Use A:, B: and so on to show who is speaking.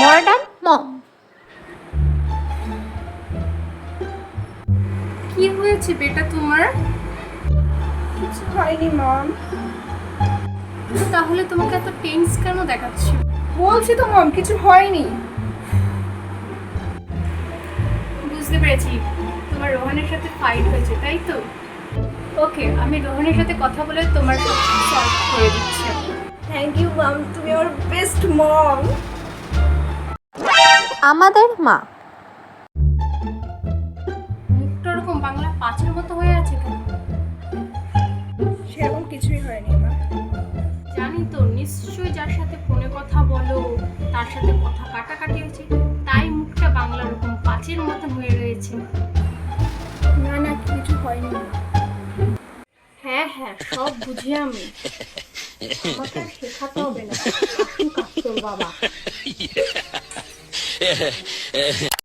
A: Modern মম।
B: কি হয়েছে বেটা তোমার?
C: কিছু হয়নি মম।
B: তাহলে তোমাকে এত টেন্স কেন দেখাচ্ছে?
C: বলছি তো মম, কিছু হয়নি।
B: বুঝতে পেরেছি, তোমার রোহানের সাথে ফাইট হয়েছে তাই তো। ওকে, আমি রোহানের সাথে কথা বলে তোমার সলভ করে দিচ্ছি।
C: থ্যাংক ইউ মম, তুমি আমার বেস্ট মম।
A: আমাদের মা।
B: মুখটা ওরকম বাংলা পাঁচের মতো হয়ে আছে কেন?
C: সেরকম কিছুই হয়নি মা।
B: জানি তো, নিশ্চয়ই যার সাথে ফোনে কথা বলো তার সাথে কথা কাটাকাটি হয়েছে, তাই মুখটা বাংলা ওরকম পাঁচের মতন হয়ে রয়েছে।
C: না না, কিছু হয়নি।
B: হ্যাঁ হ্যাঁ, সব বুঝি আমি। আমাকে আর শেখাতে হবে না, আসুক তোর বাবা।